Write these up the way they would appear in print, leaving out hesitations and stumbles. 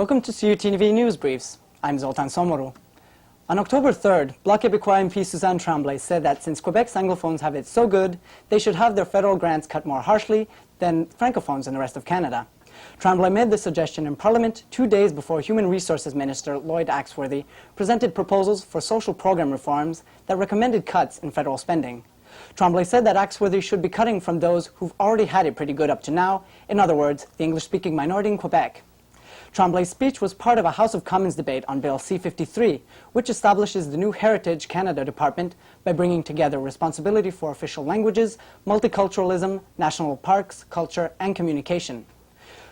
Welcome to CUTV Newsbriefs. I'm Zoltan Somoru. On October 3rd, Bloc Québécois MP Suzanne Tremblay said that since Quebec's Anglophones have it so good, they should have their federal grants cut more harshly than Francophones in the rest of Canada. Tremblay made this suggestion in Parliament 2 days before Human Resources Minister Lloyd Axworthy presented proposals for social program reforms that recommended cuts in federal spending. Tremblay said that Axworthy should be cutting from those who've already had it pretty good up to now, in other words, the English-speaking minority in Quebec. Tremblay's speech was part of a House of Commons debate on Bill C-53, which establishes the new Heritage Canada Department by bringing together responsibility for official languages, multiculturalism, national parks, culture, and communication.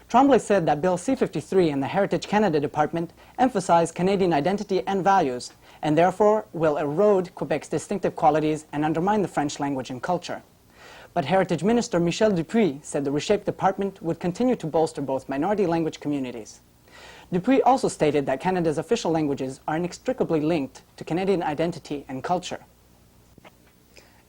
Tremblay said that Bill C-53 and the Heritage Canada Department emphasize Canadian identity and values, and therefore will erode Quebec's distinctive qualities and undermine the French language and culture. But Heritage Minister Michel Dupuis said the reshaped department would continue to bolster both minority language communities. Dupuis also stated that Canada's official languages are inextricably linked to Canadian identity and culture.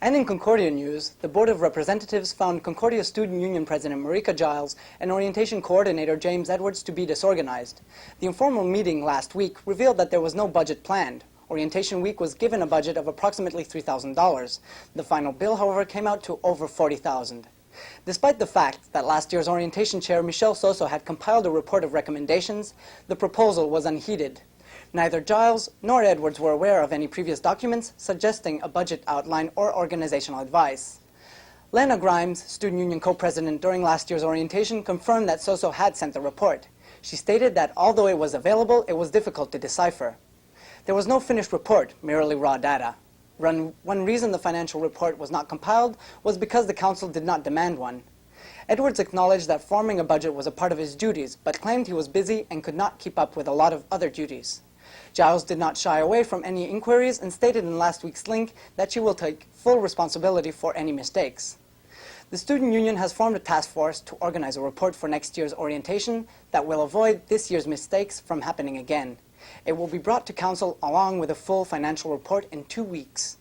And in Concordia news, the Board of Representatives found Concordia Student Union President Marika Giles and Orientation Coordinator James Edwards to be disorganized. The informal meeting last week revealed that there was no budget planned. Orientation Week was given a budget of approximately $3,000. The final bill, however, came out to over $40,000. Despite the fact that last year's orientation chair, Michel Soso, had compiled a report of recommendations, the proposal was unheeded. Neither Giles nor Edwards were aware of any previous documents suggesting a budget outline or organizational advice. Lena Grimes, Student Union co-president during last year's orientation, confirmed that Soso had sent the report. She stated that although it was available, it was difficult to decipher. There was no finished report, merely raw data. One reason the financial report was not compiled was because the Council did not demand one. Edwards acknowledged that forming a budget was a part of his duties, but claimed he was busy and could not keep up with a lot of other duties. Giles did not shy away from any inquiries and stated in last week's link that she will take full responsibility for any mistakes. The Student Union has formed a task force to organize a report for next year's orientation that will avoid this year's mistakes from happening again. It will be brought to Council along with a full financial report in 2 weeks.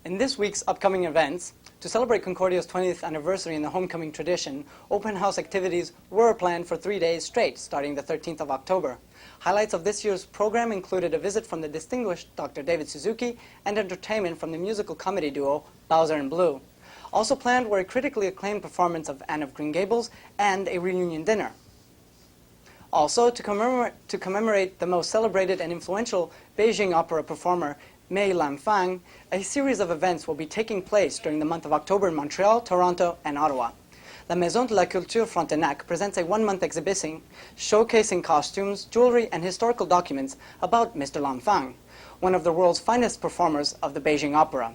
In this week's upcoming events, to celebrate Concordia's 20th anniversary in the homecoming tradition, open house activities were planned for 3 days straight, starting the 13th of October. Highlights of this year's program included a visit from the distinguished Dr. David Suzuki and entertainment from the musical comedy duo Bowser and Blue. Also planned were a critically acclaimed performance of Anne of Green Gables and a reunion dinner. Also, to commemorate the most celebrated and influential Beijing opera performer, Mei Lam Fang, a series of events will be taking place during the month of October in Montreal, Toronto, and Ottawa. La Maison de la Culture Frontenac presents a one-month exhibition showcasing costumes, jewelry, and historical documents about Mr. Lam Fang, one of the world's finest performers of the Beijing opera.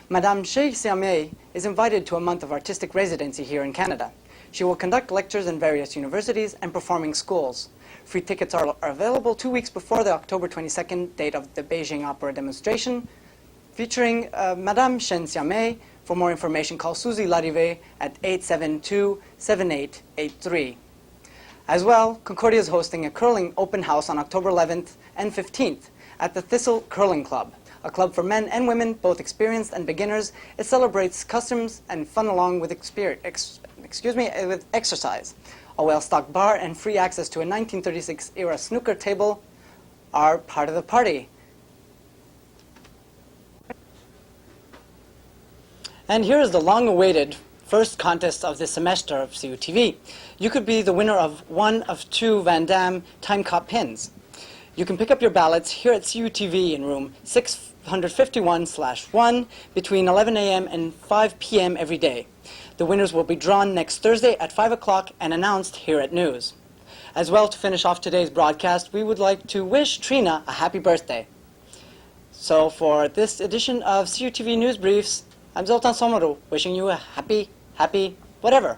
Madame Xie Xiamei is invited to a month of artistic residency here in Canada. She will conduct lectures in various universities and performing schools. Free tickets are available 2 weeks before the October 22nd date of the Beijing Opera demonstration, featuring Madame Shen Xiamei. For more information, call Suzy Larive at 872-7883. As well, Concordia is hosting a curling open house on October 11th and 15th at the Thistle Curling Club, a club for men and women, both experienced and beginners. It celebrates customs and fun along with with exercise. A well-stocked bar and free access to a 1936-era snooker table are part of the party. And here is the long-awaited first contest of the semester of CUTV. You could be the winner of one of 2 Van Damme Time Cop pins. You can pick up your ballots here at CUTV in room 651/1 between 11 a.m. and 5 p.m. every day. The winners will be drawn next Thursday at 5 o'clock and announced here at News. As well, to finish off today's broadcast, we would like to wish Trina a happy birthday. So for this edition of CUTV News Briefs, I'm Zoltan Somoru, wishing you a happy whatever.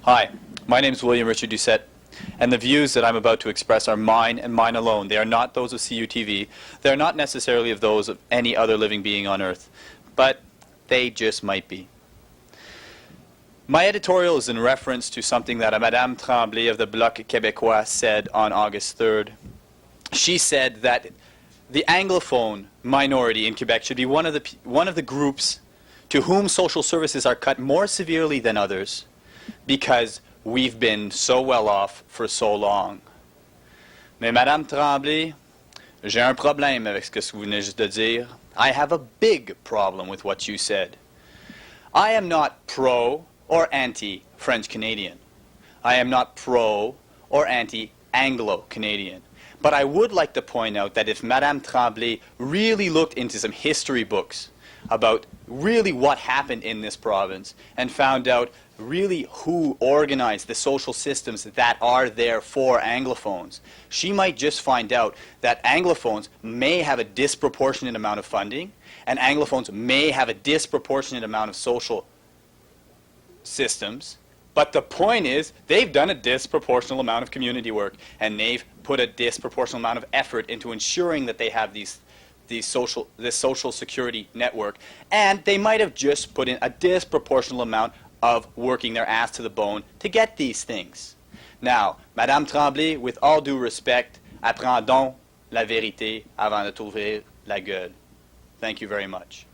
Hi, my name is William Richard Doucette, and the views that I'm about to express are mine and mine alone. They are not those of CUTV. They are not necessarily of those of any other living being on Earth, but they just might be. My editorial is in reference to something that Madame Tremblay of the Bloc Québécois said on August 3rd. She said that the Anglophone minority in Quebec should be one of the groups to whom social services are cut more severely than others because we've been so well off for so long. Mais Madame Tremblay, j'ai un problème avec ce que vous venez juste de dire. I have a big problem with what you said. I am not pro or anti-French Canadian. I am not pro or anti-Anglo-Canadian. But I would like to point out that if Madame Tremblay really looked into some history books about really what happened in this province and found out really who organized the social systems that are there for Anglophones, she might just find out that Anglophones may have a disproportionate amount of funding and Anglophones may have a disproportionate amount of social systems. But the point is, they've done a disproportional amount of community work, and they've put a disproportional amount of effort into ensuring that they have this social security network, and they might have just put in a disproportional amount of working their ass to the bone to get these things. Now, Madame Tremblay, with all due respect, apprends donc la vérité avant de t'ouvrir la gueule. Thank you very much.